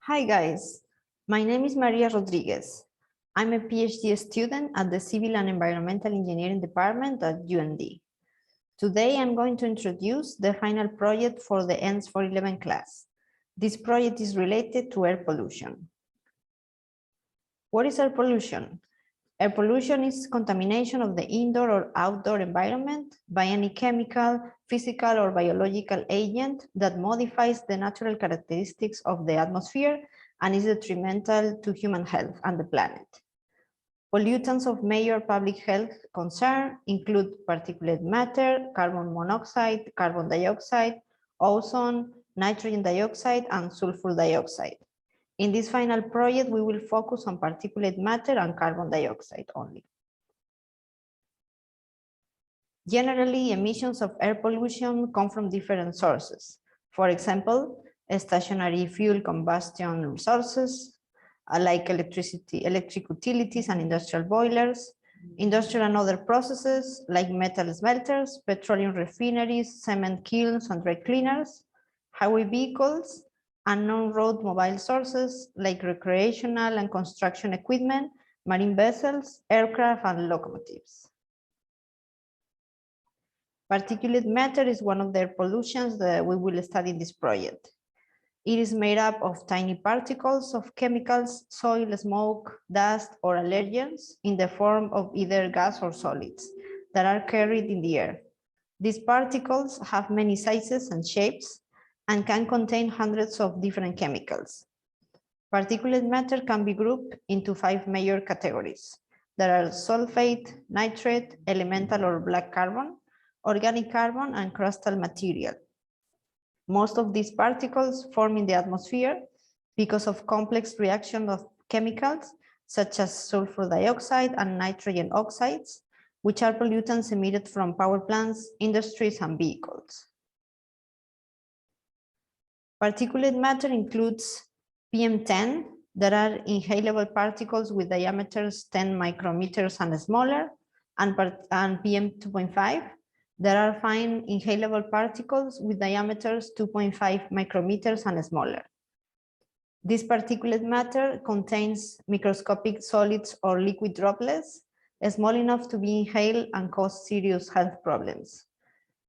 Hi guys, my name is Maria Rodriguez. I'm a PhD student at the Civil and Environmental Engineering Department at UND. Today I'm going to introduce the final project for the ENCE411 class. This project is related to air pollution. What is air pollution? Air pollution is contamination of the indoor or outdoor environment by any chemical, physical, or biological agent that modifies the natural characteristics of the atmosphere and is detrimental to human health and the planet. Pollutants of major public health concern include particulate matter, carbon monoxide, carbon dioxide, ozone, nitrogen dioxide, and sulfur dioxide. In this final project, we will focus on particulate matter and carbon dioxide only. Generally, emissions of air pollution come from different sources. For example, stationary fuel combustion sources, like electric utilities and industrial boilers, industrial and other processes like metal smelters, petroleum refineries, cement kilns and dry cleaners, highway vehicles, and non-road mobile sources like recreational and construction equipment, marine vessels, aircraft, and locomotives. Particulate matter is one of the pollutions that we will study in this project. It is made up of tiny particles of chemicals, soil, smoke, dust, or allergens in the form of either gas or solids that are carried in the air. These particles have many sizes and shapes and can contain hundreds of different chemicals. Particulate matter can be grouped into 5 major categories. There are sulfate, nitrate, elemental or black carbon, organic carbon, and crustal material. Most of these particles form in the atmosphere because of complex reaction of chemicals such as sulfur dioxide and nitrogen oxides, which are pollutants emitted from power plants, industries, and vehicles. Particulate matter includes PM10, that are inhalable particles with diameters 10 micrometers and smaller, and PM2.5, that are fine inhalable particles with diameters 2.5 micrometers and smaller. This particulate matter contains microscopic solids or liquid droplets small enough to be inhaled and cause serious health problems.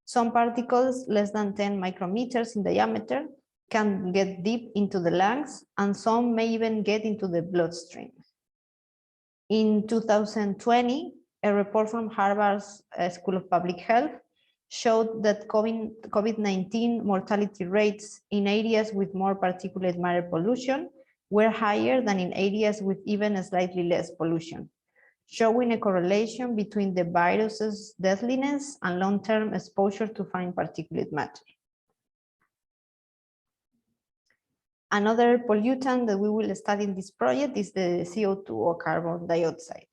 Some particles less than 10 micrometers in diameter can get deep into the lungs, and some may even get into the bloodstream. In 2020, a report from Harvard's School of Public Health showed that COVID-19 mortality rates in areas with more particulate matter pollution were higher than in areas with even slightly less pollution, showing a correlation between the virus's deadliness and long-term exposure to fine particulate matter. Another pollutant that we will study in this project is the CO2 or carbon dioxide.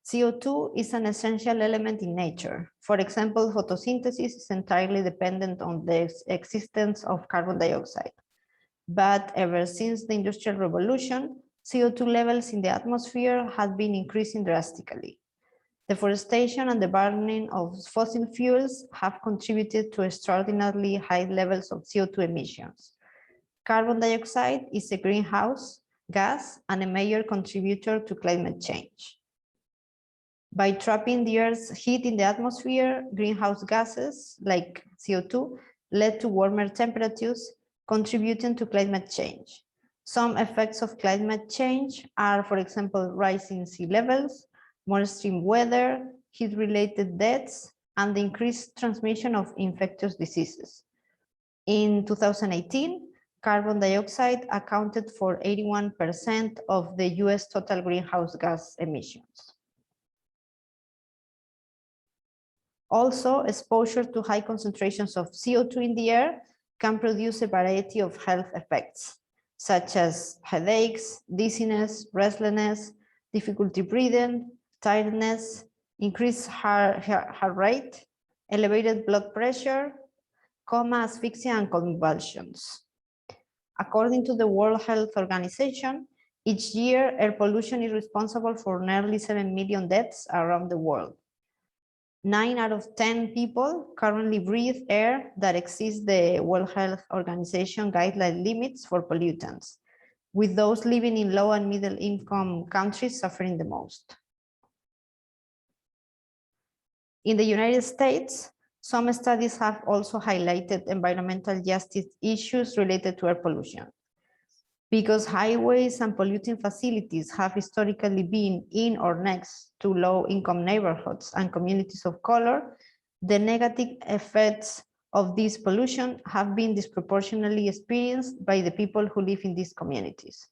CO2 is an essential element in nature. For example, photosynthesis is entirely dependent on the existence of carbon dioxide. But ever since the Industrial Revolution, CO2 levels in the atmosphere have been increasing drastically. Deforestation and the burning of fossil fuels have contributed to extraordinarily high levels of CO2 emissions. Carbon dioxide is a greenhouse gas and a major contributor to climate change. By trapping the Earth's heat in the atmosphere, greenhouse gases like CO2 led to warmer temperatures, contributing to climate change. Some effects of climate change are, for example, rising sea levels, more extreme weather, heat-related deaths, and the increased transmission of infectious diseases. In 2018, carbon dioxide accounted for 81% of the US total greenhouse gas emissions. Also, exposure to high concentrations of CO2 in the air can produce a variety of health effects, such as headaches, dizziness, restlessness, difficulty breathing, tiredness, increased heart rate, elevated blood pressure, coma, asphyxia, and convulsions. According to the World Health Organization, each year air pollution is responsible for nearly 7 million deaths around the world. 9 out of 10 people currently breathe air that exceeds the World Health Organization guideline limits for pollutants. with those living in low and middle income countries suffering the most. In the United States, some studies have also highlighted environmental justice issues related to air pollution. Because highways and polluting facilities have historically been in or next to low-income neighborhoods and communities of color, the negative effects of this pollution have been disproportionately experienced by the people who live in these communities.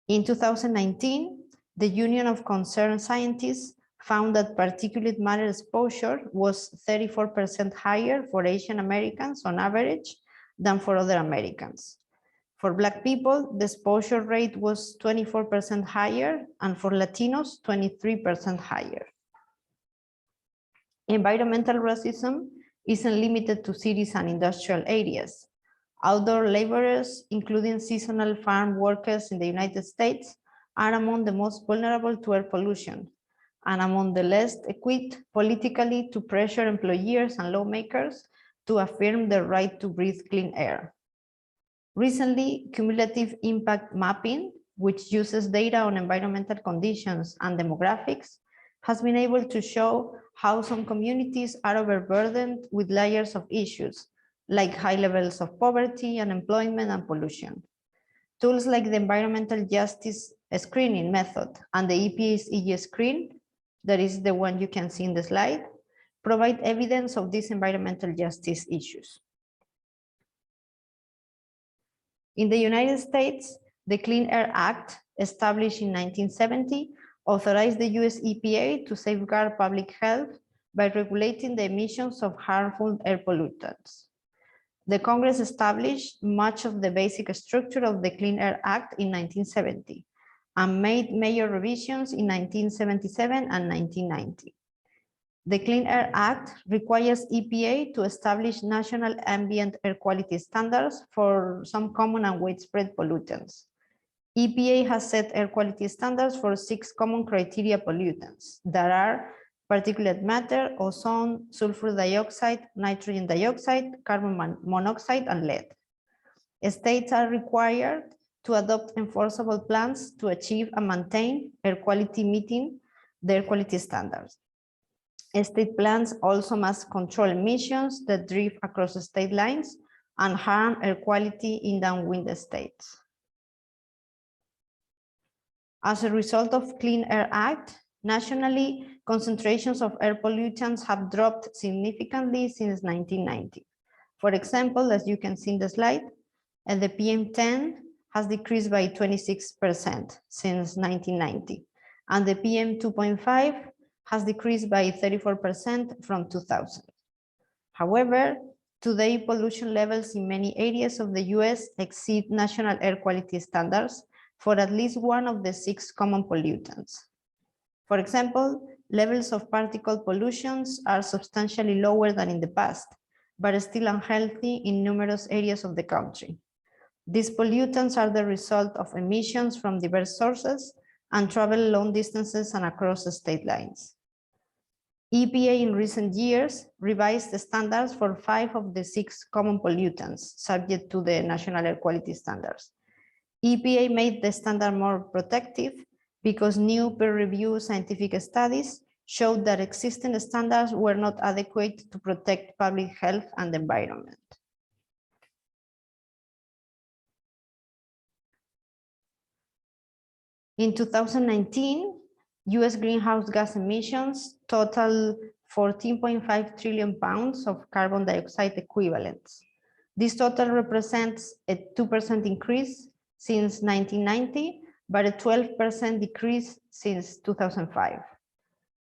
In 2019, the Union of Concerned Scientists found that particulate matter exposure was 34% higher for Asian Americans on average than for other Americans. For Black people, the exposure rate was 24% higher, and for Latinos, 23% higher. Environmental racism isn't limited to cities and industrial areas. Outdoor laborers, including seasonal farm workers in the United States, are among the most vulnerable to air pollution and among the least equipped politically to pressure employers and lawmakers to affirm the right to breathe clean air. Recently, cumulative impact mapping, which uses data on environmental conditions and demographics, has been able to show how some communities are overburdened with layers of issues, like high levels of poverty, unemployment, and pollution. Tools like the environmental justice screening method and the EPA's EG screen, that is the one you can see in the slide, provide evidence of these environmental justice issues. In the United States, the Clean Air Act, established in 1970, authorized the US EPA to safeguard public health by regulating the emissions of harmful air pollutants. The Congress established much of the basic structure of the Clean Air Act in 1970 and made major revisions in 1977 and 1990. The Clean Air Act requires EPA to establish national ambient air quality standards for some common and widespread pollutants. EPA has set air quality standards for 6 common criteria pollutants that are particulate matter, ozone, sulfur dioxide, nitrogen dioxide, carbon monoxide, and lead. States are required to adopt enforceable plans to achieve and maintain air quality meeting the air quality standards. State plans also must control emissions that drift across state lines and harm air quality in downwind states. As a result of Clean Air Act, nationally, concentrations of air pollutants have dropped significantly since 1990. For example, as you can see in the slide, the PM10 has decreased by 26% since 1990, and the PM2.5 has decreased by 34% from 2000. However, today pollution levels in many areas of the US exceed national air quality standards for at least one of the 6 common pollutants. For example, levels of particle pollutions are substantially lower than in the past, but still unhealthy in numerous areas of the country. These pollutants are the result of emissions from diverse sources and travel long distances and across state lines. EPA in recent years revised the standards for 5 of the 6 common pollutants subject to the national air quality standards. EPA made the standard more protective because new peer-reviewed scientific studies showed that existing standards were not adequate to protect public health and the environment. In 2019, US greenhouse gas emissions total 14.5 trillion pounds of carbon dioxide equivalents. This total represents a 2% increase since 1990, but a 12% decrease since 2005.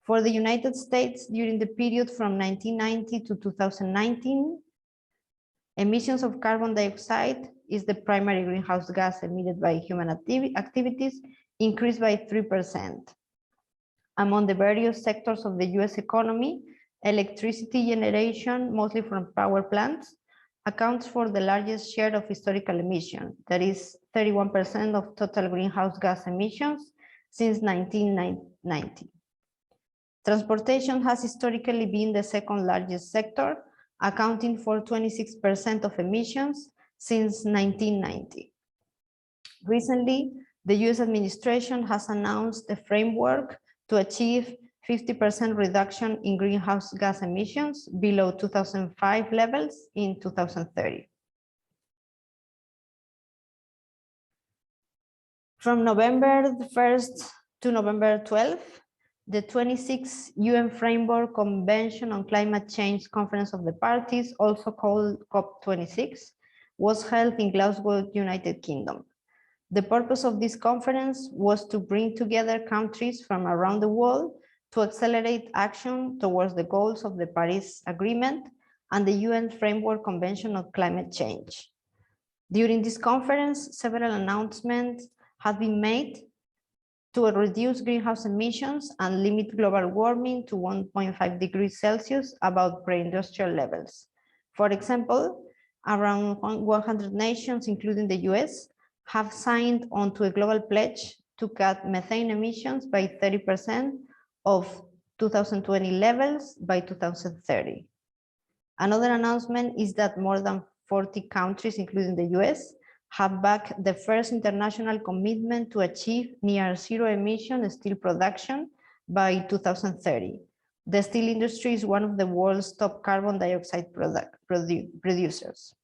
For the United States, during the period from 1990 to 2019, emissions of carbon dioxide is the primary greenhouse gas emitted by human activities, increased by 3%. Among the various sectors of the US economy, electricity generation, mostly from power plants, accounts for the largest share of historical emission, that is 31% of total greenhouse gas emissions since 1990. Transportation has historically been the second largest sector, accounting for 26% of emissions since 1990. Recently, the US administration has announced a framework to achieve 50% reduction in greenhouse gas emissions below 2005 levels in 2030. From November 1st to November 12th, the 26th UN Framework Convention on Climate Change Conference of the Parties, also called COP26, was held in Glasgow, United Kingdom. The purpose of this conference was to bring together countries from around the world to accelerate action towards the goals of the Paris Agreement and the UN Framework Convention on Climate Change. During this conference, several announcements have been made to reduce greenhouse emissions and limit global warming to 1.5 degrees Celsius above pre-industrial levels. For example, around 100 nations, including the US, have signed onto a global pledge to cut methane emissions by 30% of 2020 levels by 2030. Another announcement is that more than 40 countries, including the US, have backed the first international commitment to achieve near zero emission steel production by 2030. The steel industry is one of the world's top carbon dioxide producers.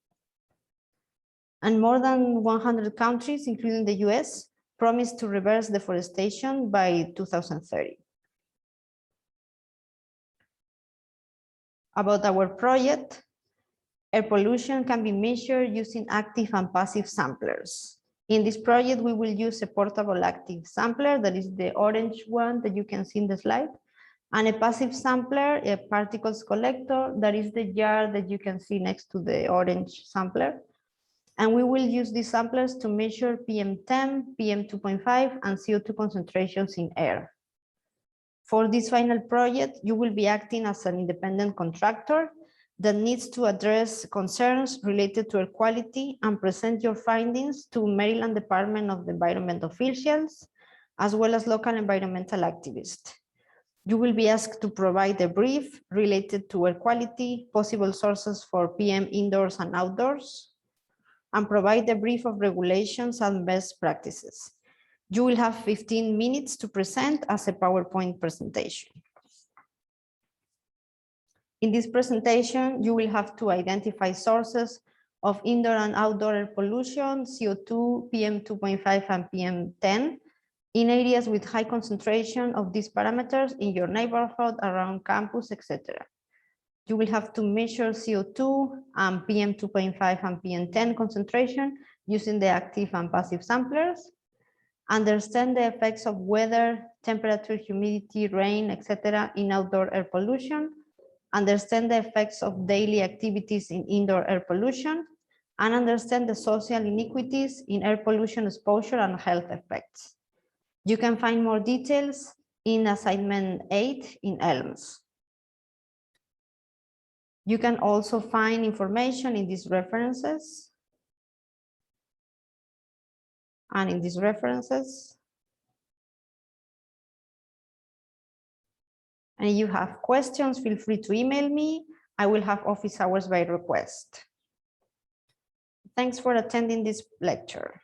And more than 100 countries, including the US, promised to reverse deforestation by 2030. About our project, air pollution can be measured using active and passive samplers. In this project, we will use a portable active sampler, that is the orange one that you can see in the slide, and a passive sampler, a particles collector, that is the jar that you can see next to the orange sampler. And we will use these samplers to measure PM10, PM2.5, and CO2 concentrations in air. For this final project, you will be acting as an independent contractor that needs to address concerns related to air quality and present your findings to Maryland Department of the Environment officials, as well as local environmental activists. You will be asked to provide a brief related to air quality, possible sources for PM indoors and outdoors, and provide a brief of regulations and best practices. You will have 15 minutes to present as a PowerPoint presentation. In this presentation, you will have to identify sources of indoor and outdoor air pollution, CO2, PM2.5, and PM10 in areas with high concentration of these parameters in your neighborhood, around campus, etc. You will have to measure CO2 and PM2.5 and PM10 concentration using the active and passive samplers, understand the effects of weather, temperature, humidity, rain, etc. in outdoor air pollution, understand the effects of daily activities in indoor air pollution, and understand the social inequities in air pollution exposure and health effects. You can find more details in assignment 8 in ENCE. You can also find information in these references and in these references. And if you have questions, feel free to email me. I will have office hours by request. Thanks for attending this lecture.